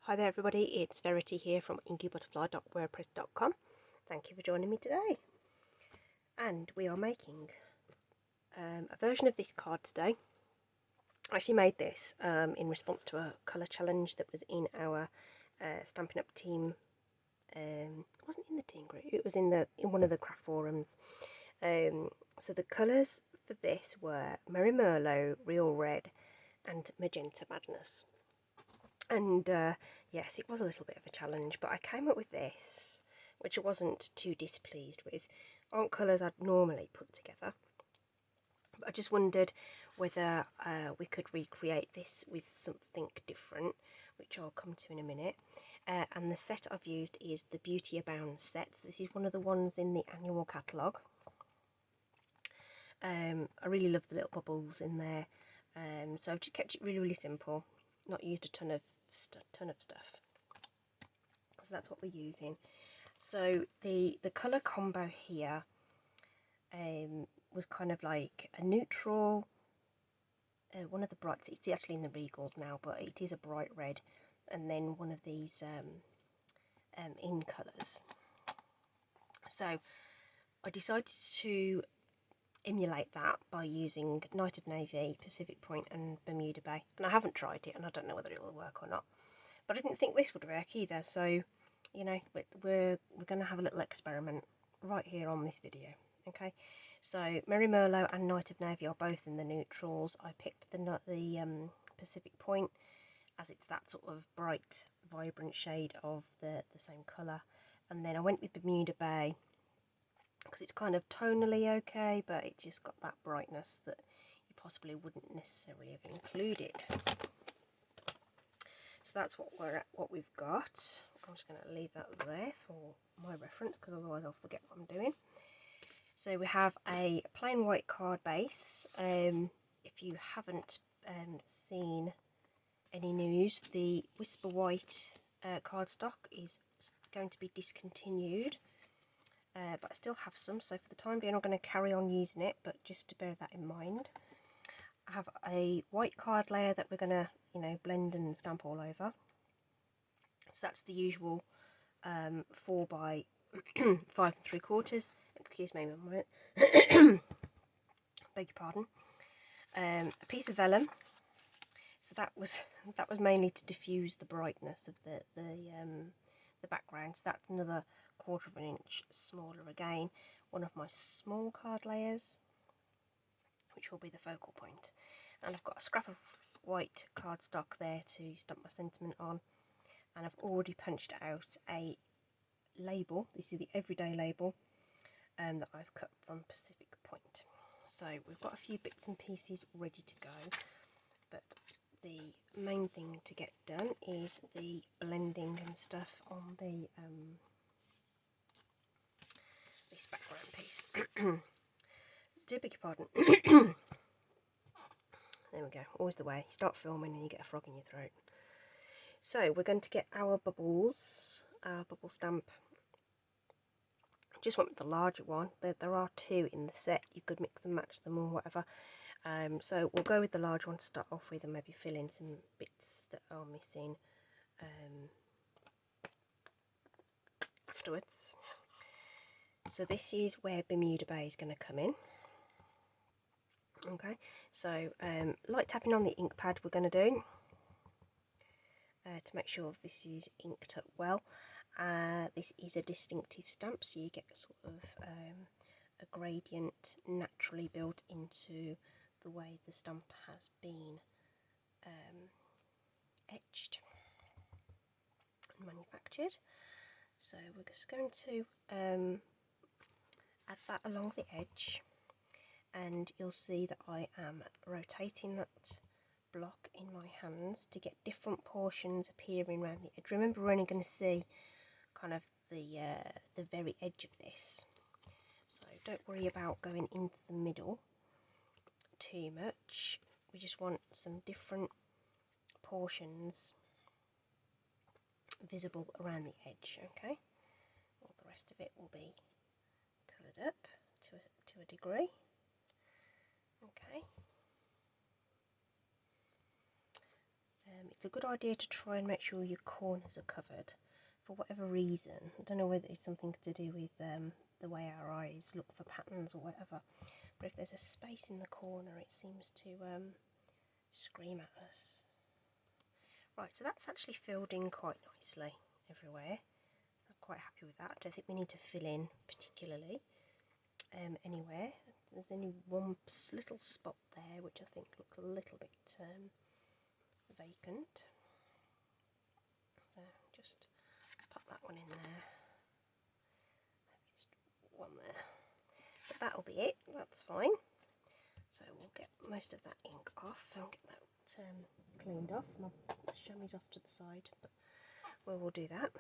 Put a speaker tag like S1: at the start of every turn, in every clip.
S1: Hi there everybody, it's Verity here from inkybutterfly.wordpress.com. Thank you for joining me today. And we are making a version of this card today. I actually made this in response to a colour challenge that was in our Stampin' Up team. It wasn't in the team group, it was in one of the craft forums. So the colours for this were Merry Merlot, Real Red and Magenta Madness. And yes, it was a little bit of a challenge, but I came up with this, which I wasn't too displeased with. Aren't colours I'd normally put together, but I just wondered whether we could recreate this with something different, which I'll come to in a minute. And the set I've used is the Beauty Abound sets. This is one of the ones in the annual catalogue. I really love the little bubbles in there, so I've just kept it really simple, not used a ton of stuff. So that's what we're using. So the colour combo here was kind of like a neutral, one of the brights, it's actually in the Regals now, but it is a bright red, and then one of these in colours. So I decided to emulate that by using Night of Navy, Pacific Point and Bermuda Bay, and I haven't tried it and I don't know whether it will work or not, but I didn't think this would work either, so you know, we're going to have a little experiment right here on this video. Okay, so Merry Merlot and Night of Navy are both in the neutrals. I picked the Pacific Point as it's that sort of bright vibrant shade of the same colour, and then I went with Bermuda Bay because it's kind of tonally okay, but it just got that brightness that you possibly wouldn't necessarily have included. So that's what we've got. I'm just going to leave that there for my reference because otherwise I'll forget what I'm doing. So we have a plain white card base. If you haven't seen any news, the Whisper White cardstock is going to be discontinued. But I still have some, so for the time being I'm going to carry on using it, but just to bear that in mind. I have a white card layer that we're going to, you know, blend and stamp all over. So that's the usual 4 by 5 3/4. Excuse me a moment. Beg your pardon. A piece of vellum. So that was mainly to diffuse the brightness of the background. So that's another 1/4 inch smaller again. One of my small card layers, which will be the focal point. And I've got a scrap of white cardstock there to stamp my sentiment on. And I've already punched out a label. This is the everyday label that I've cut from Pacific Point. So we've got a few bits and pieces ready to go, but the main thing to get done is the blending and stuff on the this background piece. Do beg your pardon. There we go, always the way. You start filming and you get a frog in your throat. So we're going to get our bubbles, our bubble stamp. Just went with the larger one. There are 2 in the set. You could mix and match them or whatever. So we'll go with the large one to start off with and maybe fill in some bits that are missing afterwards. So this is where Bermuda Bay is going to come in. Okay, so light tapping on the ink pad we're going to do to make sure this is inked up well. This is a distinctive stamp, so you get sort of a gradient naturally built into the way the stamp has been etched and manufactured. So we're just going to add that along the edge, and you'll see that I am rotating that block in my hands to get different portions appearing around the edge. Remember, we're only going to see kind of the very edge of this, so don't worry about going into the middle too much. We just want some different portions visible around the edge. Okay, all the rest of it will be coloured up to a degree. Okay, It's a good idea to try and make sure your corners are covered for whatever reason. I don't know whether it's something to do with the way our eyes look for patterns or whatever, but if there's a space in the corner it seems to scream at us. Right, so that's actually filled in quite nicely everywhere. I'm quite happy with that. I don't think we need to fill in particularly anywhere. There's only one little spot there which I think looks a little bit vacant. So just pop that one in there. Just one there. But that'll be it. That's fine. So we'll get most of that ink off and get that cleaned off. My chamois off to the side, but we'll do that.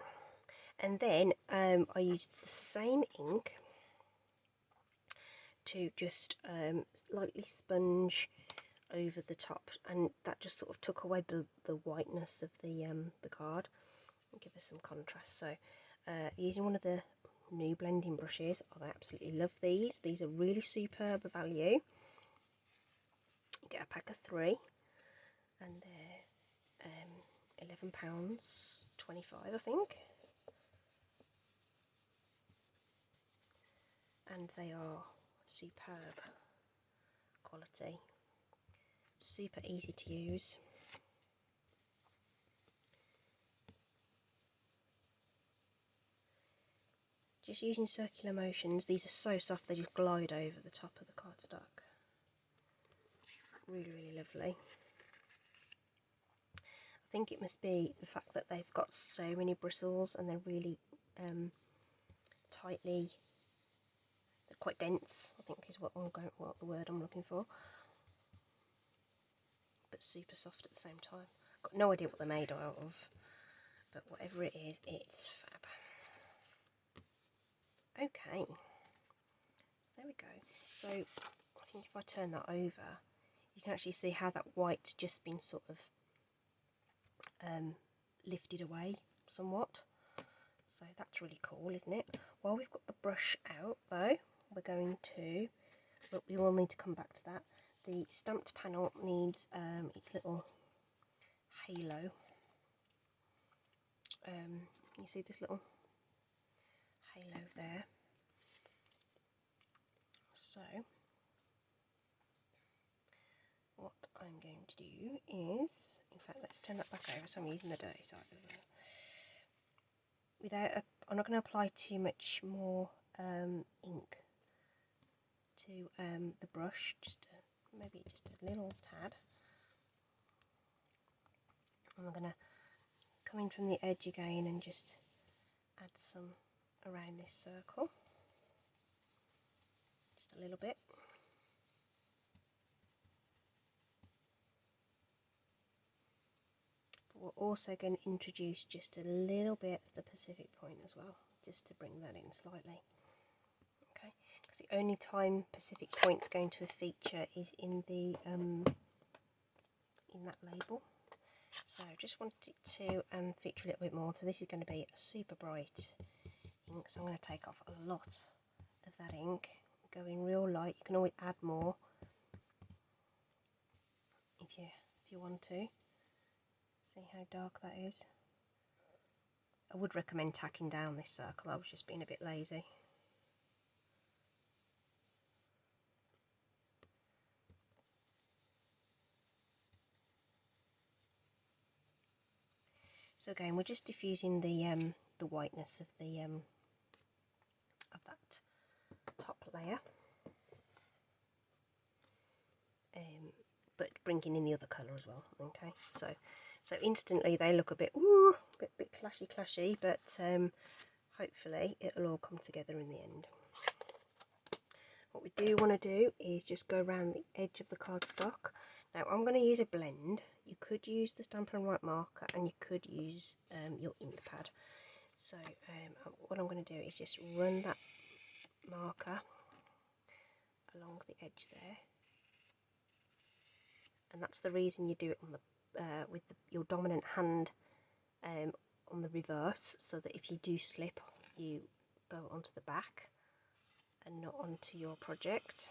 S1: And then I used the same ink to just lightly sponge over the top, and that just sort of took away the whiteness of the card and give us some contrast. So using one of the new blending brushes, I absolutely love these. These are really superb value. You get a pack of 3 and they're £11.25 I think, and they are superb quality, super easy to use. Just using circular motions. These are so soft they just glide over the top of the cardstock. Really, really lovely. I think it must be the fact that they've got so many bristles and they're really tightly, they're quite dense, I think is what the word I'm looking for. But super soft at the same time. Got no idea what they're made out of, but whatever it is, it's fab. Okay, so there we go. So I think if I turn that over, you can actually see how that white's just been sort of lifted away somewhat. So that's really cool, isn't it? While we've got the brush out though, we're going to, but we will need to come back to that. The stamped panel needs its little halo. You see this little halo there. So what I'm going to do is, in fact, let's turn that back over so I'm using the dirty side of it. I'm not going to apply too much more ink to the brush, maybe just a little tad. And I'm going to come in from the edge again and just add some around this circle, just a little bit. But we're also going to introduce just a little bit of the Pacific point as well, just to bring that in slightly. Okay, because the only time Pacific Point's going to feature is in the in that label. So just wanted it to feature a little bit more. So this is going to be a super bright ink, so I'm going to take off a lot of that ink, go in real light. You can always add more if you want to. See how dark that is. I would recommend tacking down this circle, I was just being a bit lazy. So again, we're just diffusing the whiteness of that top layer, but bringing in the other colour as well. Okay, so instantly they look a bit clashy, but hopefully it'll all come together in the end. What we do want to do is just go around the edge of the cardstock. Now I'm going to use a blend. You could use the Stampin' Up marker and you could use your ink pad. So what I'm going to do is just run that marker along the edge there, and that's the reason you do it on the with your dominant hand on the reverse, so that if you do slip you go onto the back and not onto your project.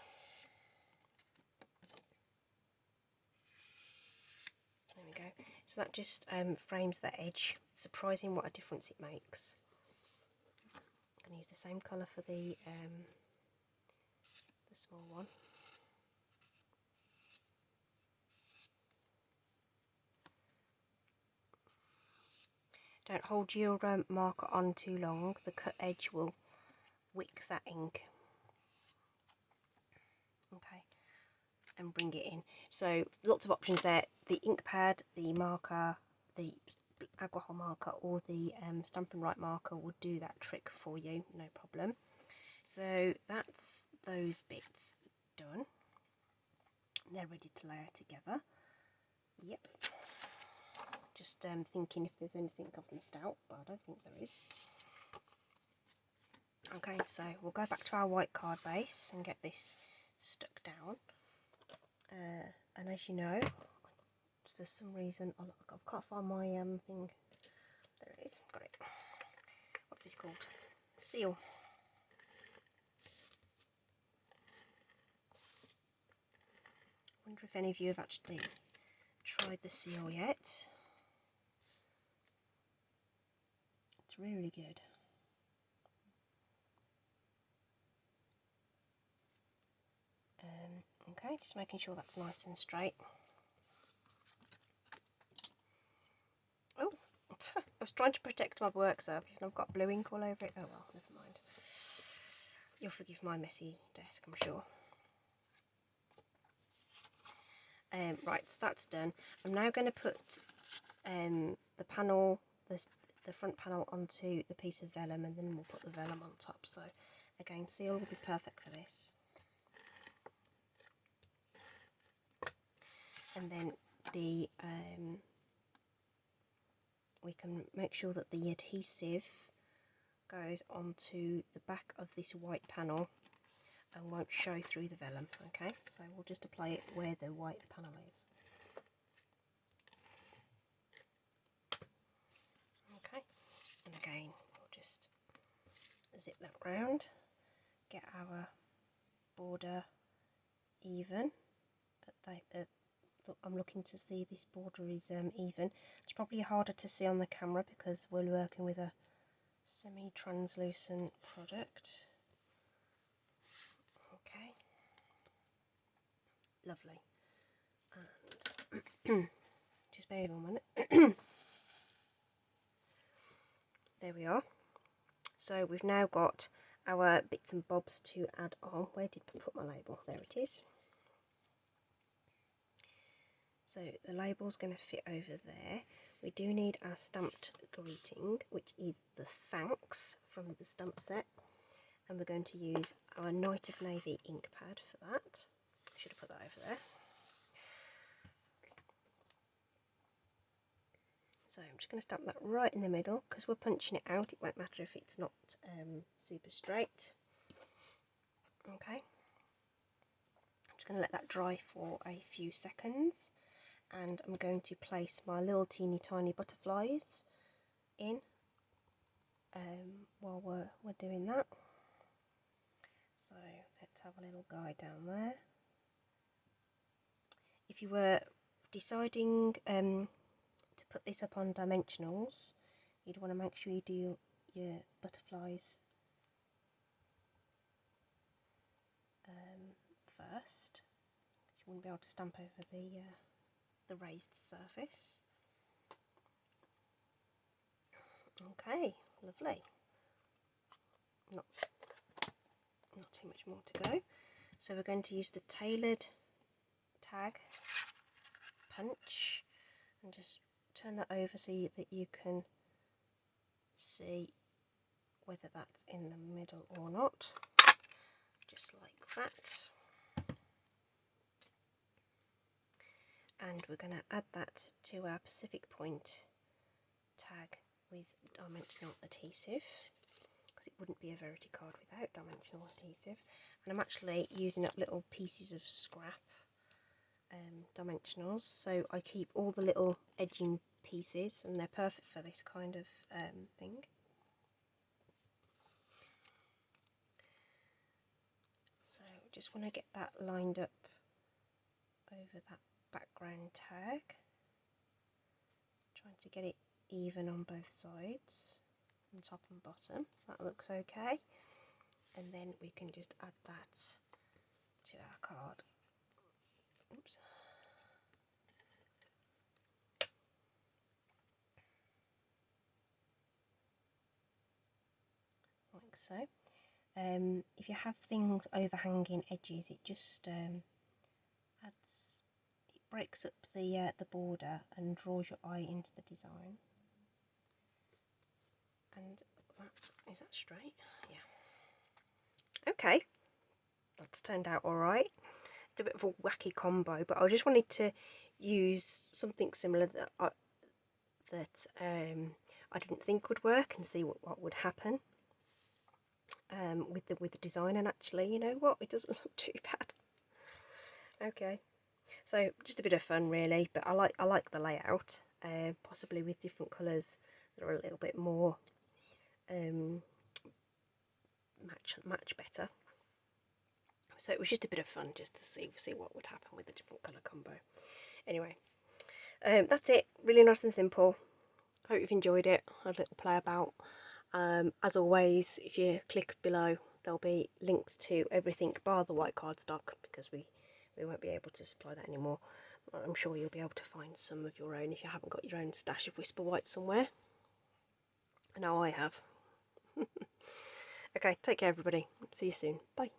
S1: There we go. So that just frames that edge. It's surprising what a difference it makes. I'm going to use the same colour for the small one. Don't hold your marker on too long, the cut edge will wick that ink. Okay, and bring it in. So lots of options there, the ink pad, the marker, the alcohol marker, or the Stampin' Up marker will do that trick for you, no problem. So that's those bits done. They're ready to layer together. Yep. Just thinking if there's anything I've missed out, but I don't think there is. Okay, so we'll go back to our white card base and get this stuck down. And as you know, for some reason, I can't find my thing. There it is, got it. What's this called? Seal. I wonder if any of you have actually tried the seal yet. It's really good. Okay, just making sure that's nice and straight. Oh, I was trying to protect my work surface and I've got blue ink all over it. Oh well, never mind. You'll forgive my messy desk, I'm sure. Right, so that's done. I'm now going to put the panel, the front panel onto the piece of vellum, and then we'll put the vellum on top. So again, seal will be perfect for this. And then the we can make sure that the adhesive goes onto the back of this white panel and won't show through the vellum. Okay, so we'll just apply it where the white panel is. Okay, and again we'll just zip that round, get our border even. I'm looking to see this border is even. It's probably harder to see on the camera because we're working with a semi-translucent product. Okay, lovely. And just bear with me a minute. There we are. So we've now got our bits and bobs to add on. Where did I put my label? There it is. So the label's going to fit over there. We do need our stamped greeting, which is the thanks from the stamp set. And we're going to use our Night of Navy ink pad for that. Should have put that over there. So I'm just going to stamp that right in the middle. Because we're punching it out, it won't matter if it's not super straight. Okay. I'm just going to let that dry for a few seconds. And I'm going to place my little teeny tiny butterflies in while we're doing that. So let's have a little guy down there. If you were deciding to put this up on dimensionals, you'd want to make sure you do your butterflies first. You wouldn't be able to stamp over the raised surface. Okay, lovely. Not too much more to go. So we're going to use the tailored tag punch and just turn that over so that you can see whether that's in the middle or not. Just like that. And we're going to add that to our Pacific Point tag with dimensional adhesive, because it wouldn't be a Verity card without dimensional adhesive. And I'm actually using up little pieces of scrap dimensionals, so I keep all the little edging pieces and they're perfect for this kind of thing. So just want to get that lined up over that background tag. Trying to get it even on both sides, on top and bottom. That looks okay. And then we can just add that to our card. Oops. Like so. If you have things overhanging edges, it just adds, it breaks up the border and draws your eye into the design. And is that straight? Yeah. Okay, that's turned out all right. It's a bit of a wacky combo, but I just wanted to use something similar that I didn't think would work and see what would happen with the design. And actually, you know what? It doesn't look too bad. Okay, so just a bit of fun really, but I like the layout. Possibly with different colours that are a little bit more match better. So it was just a bit of fun just to see what would happen with the different colour combo. Anyway, that's it. Really nice and simple. Hope you've enjoyed it. A little play about. As always, if you click below, there'll be links to everything bar the white cardstock, because we won't be able to supply that anymore. I'm sure you'll be able to find some of your own if you haven't got your own stash of Whisper White somewhere. I know I have. Okay, take care everybody. See you soon. Bye.